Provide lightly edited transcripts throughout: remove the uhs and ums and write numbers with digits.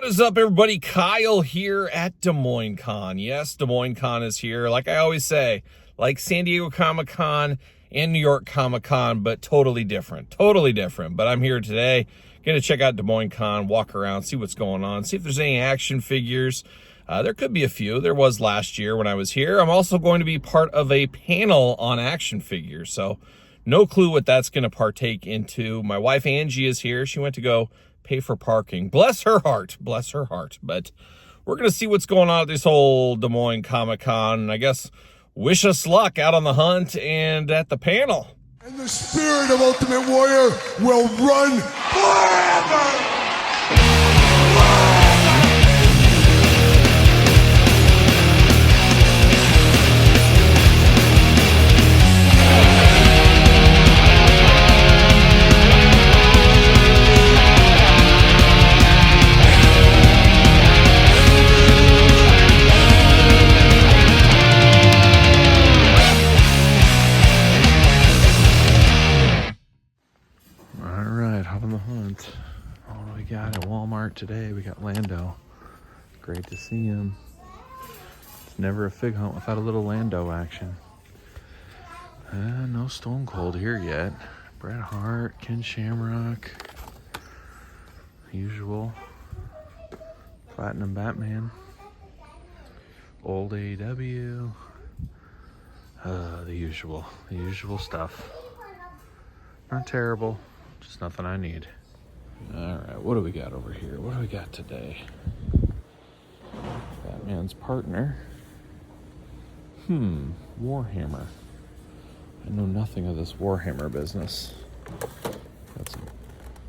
What is up, everybody? Kyle here at Des Moines Con. Yes, Des Moines Con is here. Like I always say, like San Diego Comic-Con and New York Comic-Con, but totally different. Totally different. But I'm here today. Going to check out Des Moines Con, walk around, see what's going on, see if there's any action figures. There could be a few. There was last year when I was here. I'm also going to be part of a panel on action figures. So no clue what that's going to partake into. My wife Angie is here. She went to go pay for parking. Bless her heart. Bless her heart. But we're going to see what's going on at this whole Des Moines Comic-Con. And I guess wish us luck out on the hunt and at the panel. And the spirit of Ultimate Warrior will run forever! Got at Walmart today. We got Lando. Great to see him. It's never a fig hunt without a little Lando action. No Stone Cold here yet. Bret Hart, Ken Shamrock, usual. Platinum Batman, old AEW, the usual stuff. Not terrible, just nothing I need. Alright, what do we got over here? What do we got today? Batman's partner. Warhammer. I know nothing of this Warhammer business. Got some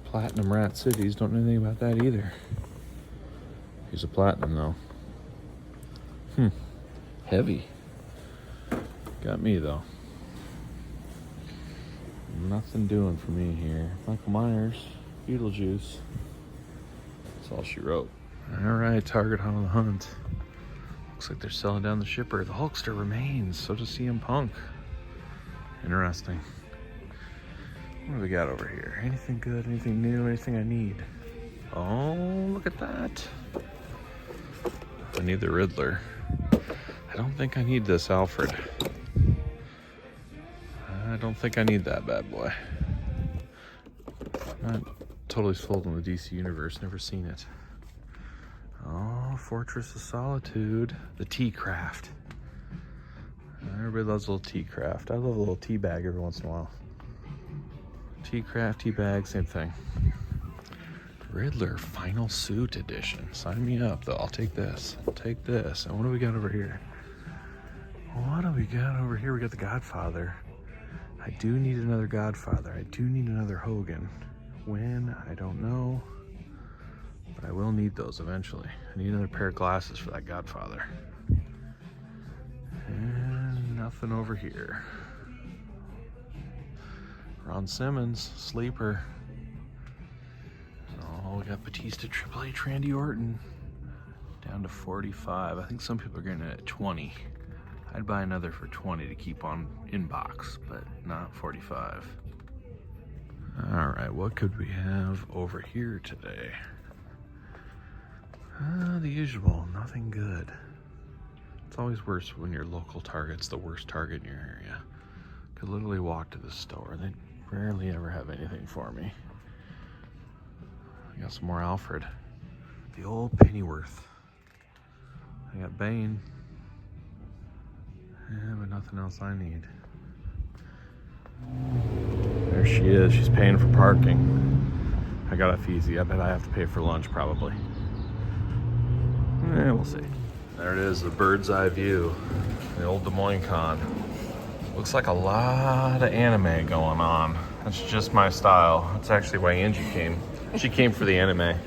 Platinum Rat Cities. Don't know anything about that either. He's a Platinum though. Heavy. Got me though. Nothing doing for me here. Michael Myers. Beetlejuice. That's all she wrote. Alright, Target on the hunt. Looks like they're selling down the shipper. The Hulkster remains. So does CM Punk. Interesting. What do we got over here? Anything good? Anything new? Anything I need? Oh, look at that. I need the Riddler. I don't think I need this Alfred. I don't think I need that bad boy. Not totally sold on the DC Universe, never seen it. Oh, Fortress of Solitude, the T-Craft. Everybody loves a little T-Craft. I love a little tea bag every once in a while. T-Craft, tea bag, same thing. Riddler Final Suit Edition. Sign me up, though. I'll take this. I'll take this. And what do we got over here? What do we got over here? We got the Godfather. I do need another Godfather. I do need another Hogan. When? I don't know. But I will need those eventually. I need another pair of glasses for that Godfather. And nothing over here. Ron Simmons, sleeper. Oh, we got Batista, Triple H, Randy Orton. Down to 45. I think some people are getting it at 20. I'd buy another for 20 to keep on inbox, but not 45. Alright, what could we have over here today? The usual, nothing good. It's always worse when your local Target's the worst Target in your area. Could literally walk to the store. They rarely ever have anything for me. I got some more Alfred. The old Pennyworth. I got Bane. Yeah, but nothing else I need. There she is. She's paying for parking. I got off easy. I bet I have to pay for lunch probably. We'll see. There it is, the bird's eye view. The old Des Moines Con. Looks like a lot of anime going on. That's just my style. That's actually why Angie came. She came for the anime.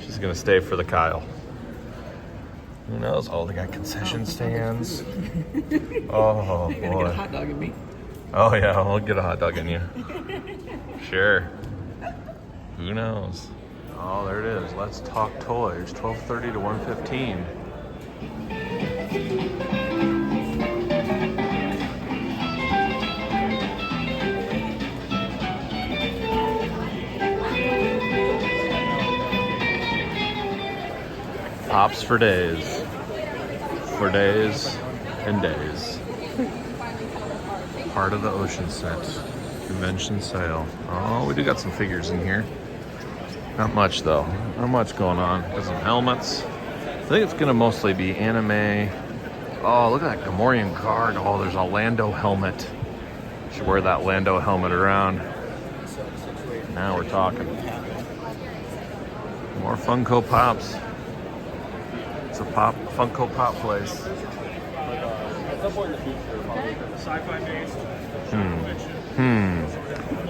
She's gonna stay for the Kyle. Who knows? Oh, they got concession stands. Oh, You're gonna get a hot dog in me. Oh yeah, I'll get a hot dog in you. Sure. Who knows? Oh, there it is. Let's Talk Toys. 12:30 to 1:15. Pops for days. For days and days. Part of the ocean set. Convention sale. Oh, we do got some figures in here. Not much though. Not much going on. Got some helmets. I think it's gonna mostly be anime. Oh, look at that Gamorrean card. Oh, there's a Lando helmet. Should wear that Lando helmet around. Now we're talking. More Funko Pops. It's a Funko Pop place. Sci-fi based.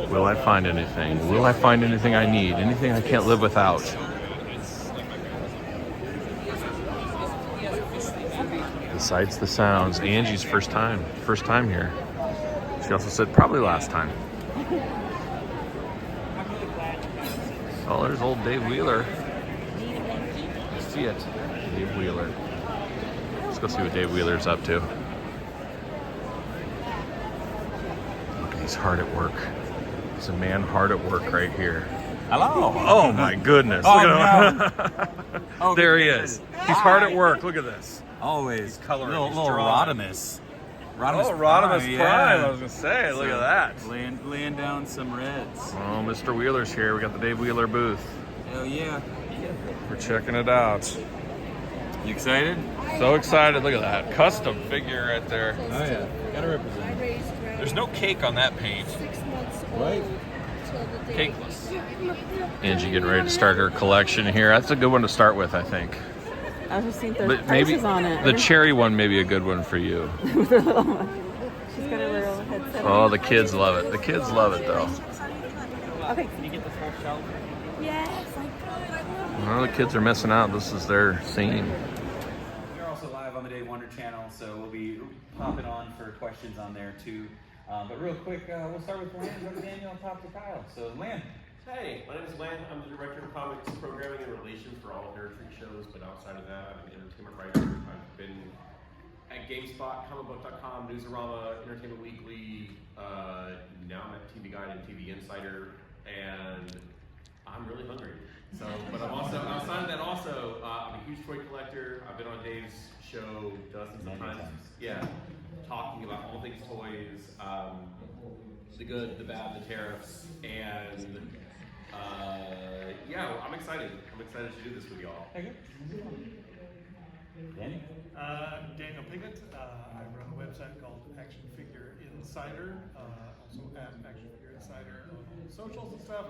Will I find anything? Will I find anything I need? Anything I can't live without? The sights, the sounds. Angie's first time here. She also said probably last time. Oh, there's old Dave Wheeler. I see it. Dave Wheeler. Let's go see what Dave Wheeler's up to. Look, he's hard at work. There's a man hard at work right here. Hello. Oh my goodness. Oh, Look at him. Oh, There he is. He's hard at work. Look at this. Always. Coloring, Little he's drawing. Rodimus. Oh, Rodimus Prime. I was going to say, look at that. Laying down some reds. Oh, Mr. Wheeler's here. We got the Dave Wheeler booth. Hell yeah. We're checking it out. You excited? So excited. Look at that. Custom figure right there. Oh yeah. Gotta represent. There's no cake on that paint. Right. Cakeless. Angie getting ready to start her collection here. That's a good one to start with, I think. I was just seeing there's But maybe prices on it. the cherry one may be a good one for you. She's got a little headset. Oh, the kids love it. The kids love it, though. Okay. Can you get this whole shelf? Yes, I could. Well, the kids are missing out. This is their scene. We're also live on the Dave Wonder channel, so we'll be popping on for questions on there too. But real quick, we'll start with Lan, go to Daniel, and top to Kyle. So Lan. Hey, my name is Lan. I'm the director of comics programming and relations for all of Nerd Freak shows, but outside of that, I'm an entertainment writer. I've been at GameSpot, comicbook.com, Newsarama, Entertainment Weekly. Now I'm at TV Guide and TV Insider, and I'm really hungry. So, but I'm also outside of that. Also, I'm a huge toy collector. I've been on Dave's show dozens of times. Yeah, talking about all things toys, the good, the bad, the tariffs, and yeah, I'm excited. I'm excited to do this with y'all. Danny. Daniel Piggott. I run a website called Action Figure Insider, also at Action Figure Insider on socials and stuff.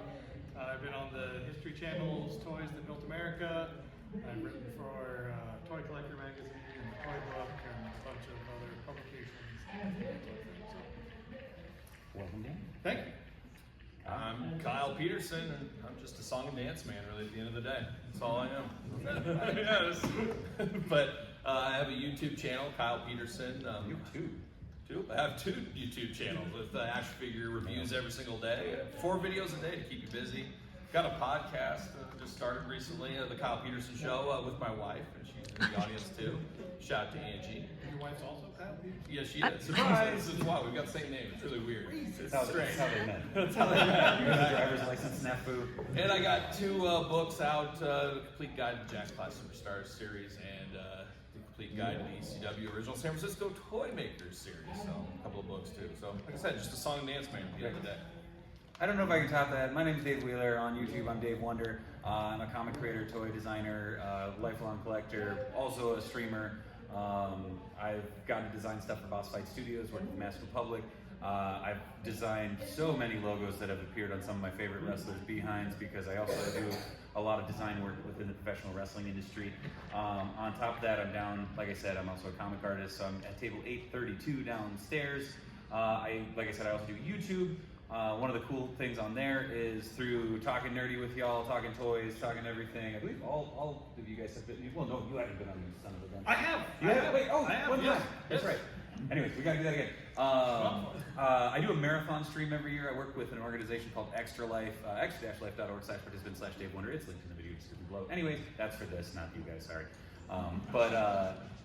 I've been on the History Channel's Toys That Built America. I've written for Toy Collector Magazine and Toy Book and a bunch of other publications. Welcome, Dan. Thank you. I'm Kyle Peterson, and I'm just a song and dance man, really, at the end of the day. That's all I am. Yes. But I have a YouTube channel, Kyle Peterson. I have two YouTube channels with action figure reviews every single day. 4 videos a day to keep you busy. Got a podcast just started recently, The Kyle Peterson Show, with my wife, and she's in the audience too. Shout out to Angie. Your wife's also Kyle Peterson? Yeah, she is. Surprise! This is why we've got the same name. It's really weird. It's strange. That's how they met. That's how they met. Driver's license snafu. And I got 2 books out, The Complete Guide to Jakks Class Superstars series and The Complete Guide to the ECW Original San Francisco Toy Makers series. So a couple of books too. So like I said, just a song and dance man at the end of the day. I don't know if I can top that. My name is Dave Wheeler. On YouTube, I'm Dave Wonder. I'm a comic creator, toy designer, lifelong collector, also a streamer. I've gotten to design stuff for Boss Fight Studios, worked with Master Republic. I've designed so many logos that have appeared on some of my favorite wrestlers' behinds because I also do a lot of design work within the professional wrestling industry. On top of that, I'm down, like I said, I'm also a comic artist, so I'm at table 832 downstairs. Like I said, I also do YouTube. One of the cool things on there is through talking nerdy with y'all, talking toys, talking everything. I believe all of you guys have been. Well, no, you haven't been on these son of a gun. I have. You have? Wait, I have, one yes. time. That's right. Anyways, we gotta do that again. I do a marathon stream every year. I work with an organization called Extra Life, extra-life.org/participant/Dave Wonder. It's linked in the video description below. Anyways, that's for this, not you guys, sorry.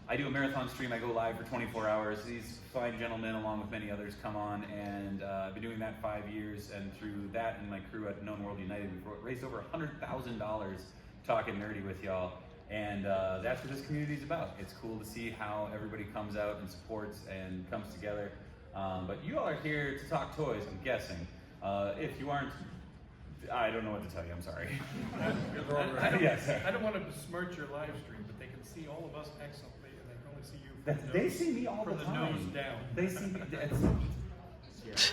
I do a marathon stream. I go live for 24 hours. These fine gentlemen, along with many others, come on, and I've been doing that 5 years. And through that and my crew at Known World United, we've raised over $100,000 talking nerdy with y'all. And that's what this community is about. It's cool to see how everybody comes out and supports and comes together. But you all are here to talk toys, I'm guessing. If you aren't, I don't know what to tell you, I'm sorry. I don't want to besmirch your live stream, but they can see all of us excellently, and they can only see you from They see me all from the the time. nose down. They see me. There's your face.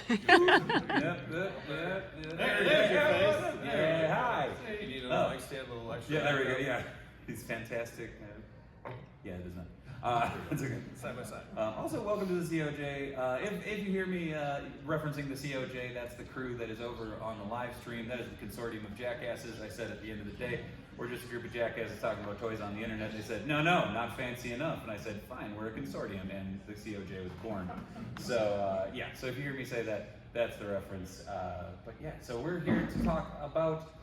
Yeah, hi. You need a mic stand, a little extra. Yeah, there we go. Yeah, he's fantastic. Yeah, it is not. It's okay. Side by side. Also, welcome to the COJ. If you hear me referencing the COJ, that's the crew that is over on the live stream. That is the consortium of jackasses. I said at the end of the day, we're just a group of jackasses talking about toys on the internet. They said, no, not fancy enough. And I said, fine, we're a consortium, and the COJ was born. So, yeah, so if you hear me say that, that's the reference. But yeah, so we're here to talk about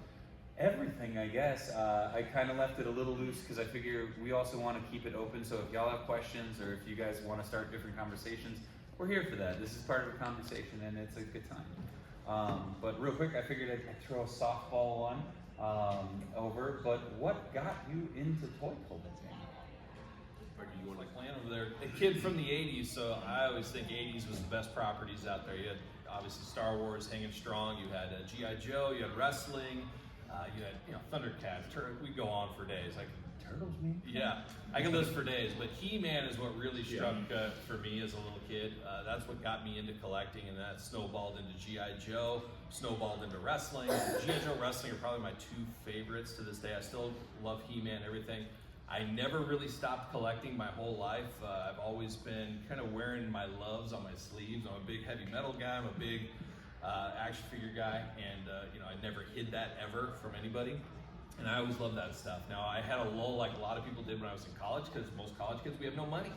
everything, I guess. I kind of left it a little loose because I figure we also want to keep it open. So if y'all have questions or if you guys want to start different conversations, we're here for that. This is part of a conversation and it's a good time. But real quick, I figured I'd throw a softball one over. But what got you into toy collecting? You were like playing over there. A kid from the 80s, so I always think 80s was the best properties out there. You had obviously Star Wars hanging strong. You had G.I. Joe. You had wrestling. You had, Thundercats. We go on for days. Turtles, man? Yeah, I can list for days. But He-Man is what really struck for me as a little kid. That's what got me into collecting, and that snowballed into G.I. Joe, snowballed into wrestling. G.I. Joe wrestling are probably my two favorites to this day. I still love He-Man, everything. I never really stopped collecting my whole life. I've always been kind of wearing my loves on my sleeves. I'm a big heavy metal guy. I'm a big action figure guy, and I never hid that ever from anybody. And I always loved that stuff. Now, I had a lull like a lot of people did when I was in college, because most college kids, we have no money.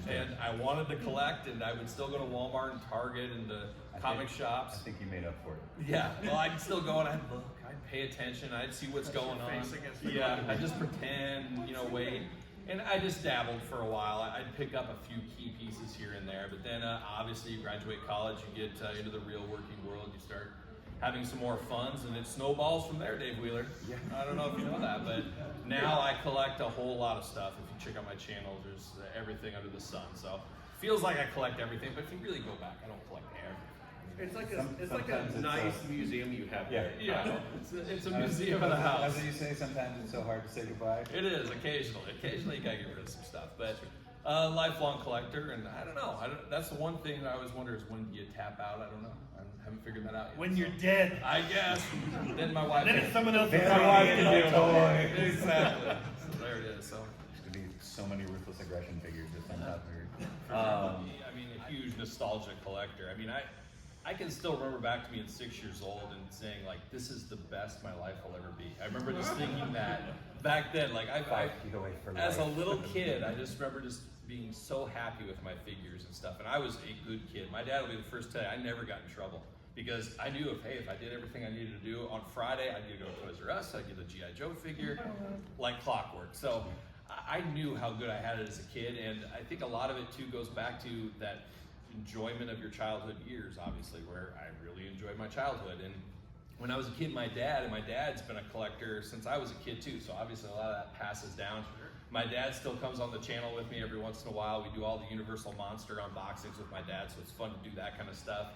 And I wanted to collect, and I would still go to Walmart and Target and the comic shops. I think you made up for it. Yeah, well, I'd still go and I'd look, I'd pay attention, I'd see what's going on. Yeah, I'd just pretend, wait. And I just dabbled for a while. I'd pick up a few key pieces here and there, but then obviously you graduate college, you get into the real working world, you start having some more funds, and it snowballs from there, Dave Wheeler. Yeah. I don't know if you know that, but now I collect a whole lot of stuff. If you check out my channel, there's everything under the sun. So feels like I collect everything, but if you really go back, I don't collect everything. It's like a nice museum you have there. Yeah, it's a museum of the house. As you say, sometimes it's so hard to say goodbye. It is, occasionally. Occasionally you gotta get rid of some stuff, but lifelong collector, and I don't know. That's the one thing I always wonder is, when do you tap out? I don't know. I haven't figured that out yet. When you're dead. I guess. Then my wife. Then it's someone else's Then my wife can do it. Exactly. So there it is. So. There's gonna be so many Ruthless Aggression figures this time out here. I mean, a huge nostalgic collector. I mean, I can still remember back to being 6 years old and saying, like, this is the best my life will ever be. I remember just thinking that back then, like, 5 feet away from as life. a little kid, I just remember just being so happy with my figures and stuff. And I was a good kid. My dad will be the first to tell you, I never got in trouble. Because I knew if I did everything I needed to do on Friday, I'd get to go to Toys R Us, I'd get a G.I. Joe figure, like clockwork. So I knew how good I had it as a kid, and I think a lot of it too goes back to that enjoyment of your childhood years, obviously, where I really enjoyed my childhood. And when I was a kid, my dad's been a collector since I was a kid too, so obviously a lot of that passes down. My dad still comes on the channel with me every once in a while. We do all the Universal Monster unboxings with my dad, so it's fun to do that kind of stuff.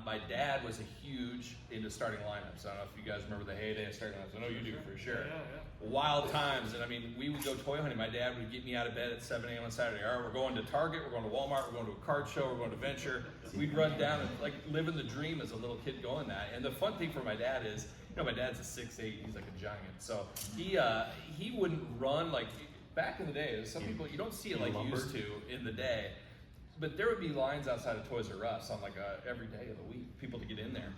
My dad was a huge into starting lineups. I don't know if you guys remember the heyday of starting lineups. I know you do for sure. Yeah. Wild times. And I mean, we would go toy hunting. My dad would get me out of bed at 7 a.m. on Saturday. All right, we're going to Target, we're going to Walmart, we're going to a card show, we're going to Venture. We'd run down and like living the dream as a little kid going that. And the fun thing for my dad is, my dad's a 6'8", he's like a giant. So he wouldn't run like back in the day. Some people, you don't see it like you used to in the day. But there would be lines outside of Toys R Us on like every day of the week, people to get in there.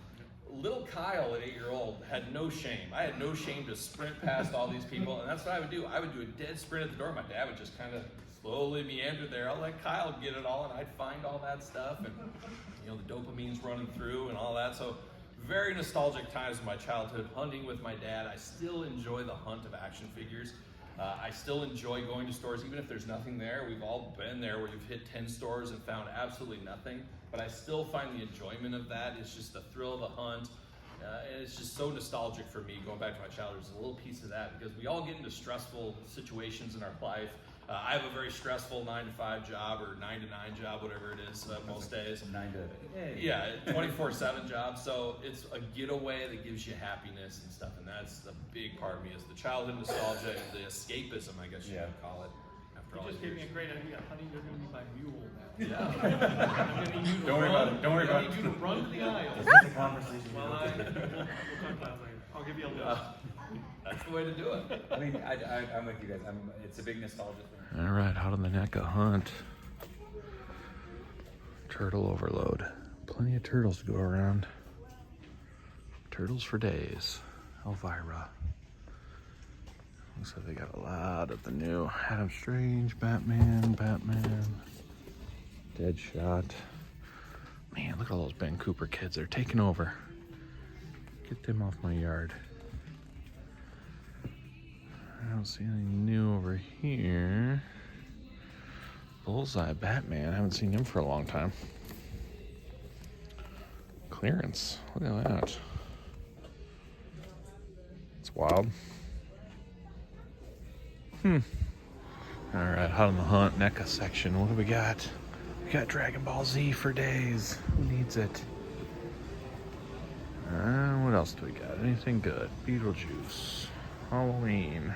Little Kyle at 8-year-old had no shame. I had no shame to sprint past all these people, and that's what I would do. I would do a dead sprint at the door. My dad would just kind of slowly meander there. I'll let Kyle get it all, and I'd find all that stuff, and the dopamine's running through and all that. So very nostalgic times in my childhood, hunting with my dad. I still enjoy the hunt of action figures. I still enjoy going to stores, even if there's nothing there. We've all been there where you've hit 10 stores and found absolutely nothing, but I still find the enjoyment of that. It's just the thrill of the hunt. And it's just so nostalgic for me, going back to my childhood. There's a little piece of that because we all get into stressful situations in our life. I have a very stressful 9-to-5 job or 9-to-9 job, whatever it is, most days. 9 to Yeah, 24/7 job. So it's a getaway that gives you happiness and stuff, and that's the big part of me is the childhood nostalgia and the escapism, I guess you could call it. After all You just these gave me years. a great idea, honey. You're going to be my mule now. Yeah. Don't worry about it. Don't worry about I need you to run to the aisle. This is a conversation. Well, we'll talk about it later. I'll give you a list. That's the way to do it. I mean, I'm with you guys. It's a big nostalgia thing. All right, out on the NECA hunt. Turtle overload. Plenty of turtles to go around. Turtles for days. Elvira. Looks like they got a lot of the new Adam Strange, Batman, Deadshot. Man, look at all those Ben Cooper kids. They're taking over. Get them off my yard. I don't see anything new over here. Bullseye Batman. I haven't seen him for a long time. Clearance. Look at that. It's wild. All right, out on the hunt, NECA section. What do we got? We got Dragon Ball Z for days. Who needs it? What else do we got? Anything good? Beetlejuice. Halloween.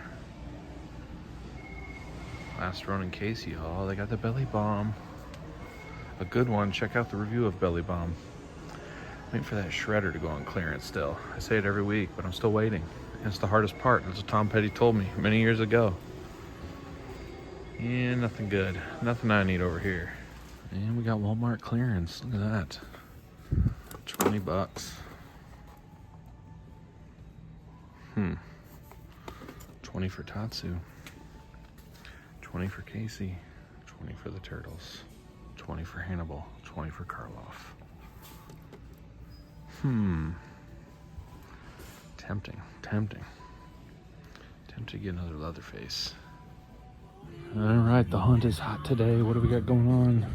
Last run in Casey Hall. They got the Belly Bomb. A good one. Check out the review of Belly Bomb. Waiting for that shredder to go on clearance still. I say it every week, but I'm still waiting. And it's the hardest part. That's what Tom Petty told me many years ago. Yeah, nothing good. Nothing I need over here. And we got Walmart clearance. Look at that. $20. 20 for Tatsu. 20 for Casey. 20 for the Turtles. 20 for Hannibal. 20 for Karloff. Tempting. Tempting to get another Leatherface. Alright, the hunt is hot today. What do we got going on?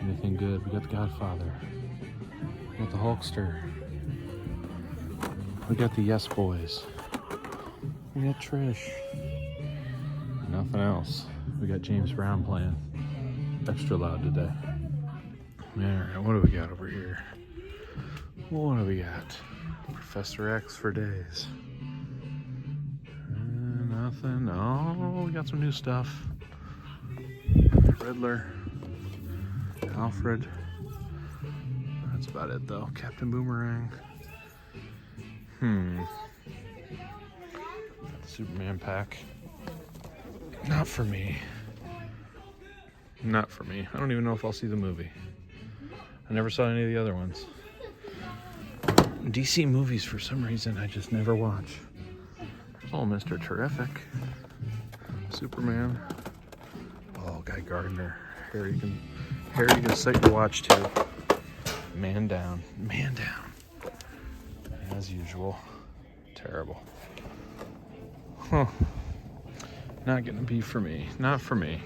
Anything good? We got the Godfather. We got the Hulkster. We got the Yes Boys. We got Trish. Nothing else. We got James Brown playing extra loud today. Alright, what do we got over here? What do we got? Professor X for days. Nothing. Oh, we got some new stuff. Riddler. Alfred. That's about it though. Captain Boomerang. Superman pack. Not for me. Not for me. I don't even know if I'll see the movie. I never saw any of the other ones. DC movies, for some reason, I just never watch. Oh, Mr. Terrific. Superman. Oh, Guy Gardner. Harry can set your watch too. Man down. Man down. As usual. Terrible. Huh. Not gonna be for me. Not for me.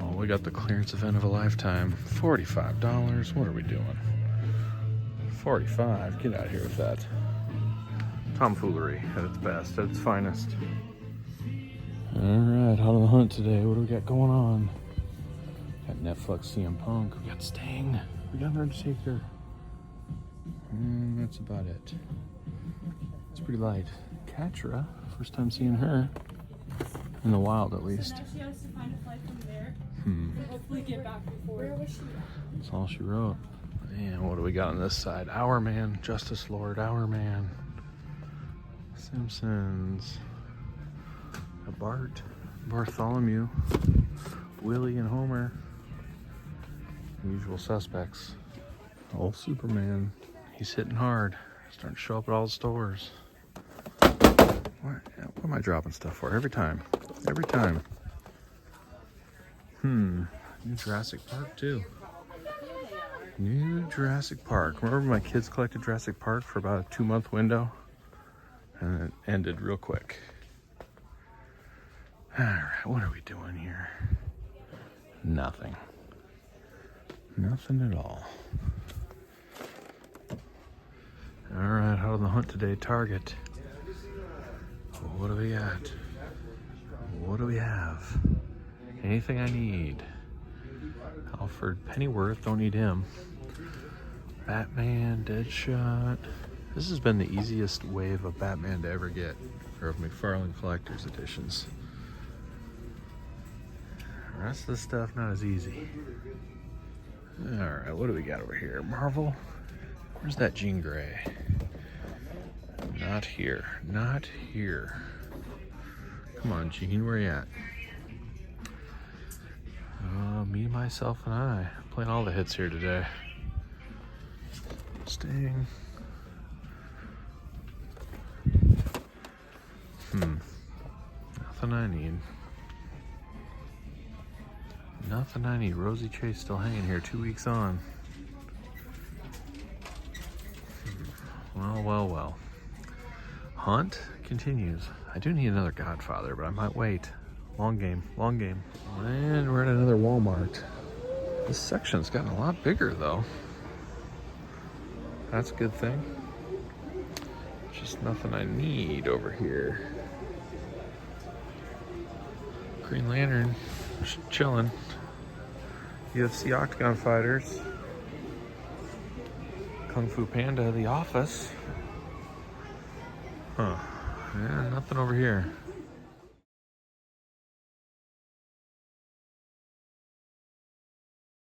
Oh, we got the clearance event of a lifetime. $45. What are we doing? 45. Get out of here with that. Tomfoolery at its best, at its finest. Alright, out on the hunt today. What do we got going on? Got Netflix CM Punk. We got Sting. We got Undertaker. That's about it. It's pretty light. Katra. First time seeing her. In the wild, at least. So now she has to find a flight from there. Hopefully get back before. Where was she at? That's all she wrote. And what do we got on this side? Our Man, Justice Lord, Our Man. Simpsons. A Bart, Bartholomew, Willie and Homer. Usual suspects. Old Superman. He's hitting hard. Starting to show up at all the stores. What am I dropping stuff for? Every time. Every time. New Jurassic Park too. New Jurassic Park. Remember my kids collected Jurassic Park for about a 2-month window? And it ended real quick. Alright, what are we doing here? Nothing. Nothing at all. All right, out on the hunt today, Target. What do we got? What do we have? Anything I need. Alfred Pennyworth, don't need him. Batman, Deadshot. This has been the easiest wave of Batman to ever get, or of McFarlane Collector's Editions. The rest of the stuff, not as easy. Alright, what do we got over here? Marvel? Where's that Jean Grey? Not here. Not here. Come on, Jean, where you at? Me, myself, and I. Playing all the hits here today. Sting. Nothing I need. Nothing I need. Rosie Chase still hanging here 2 weeks on. Well, well, well. Hunt continues. I do need another Godfather, but I might wait. Long game, long game. And we're at another Walmart. This section's gotten a lot bigger, though. That's a good thing. Just nothing I need over here. Green Lantern, just chilling. UFC Octagon Fighters. Kung Fu Panda, The Office. Huh. Yeah, nothing over here.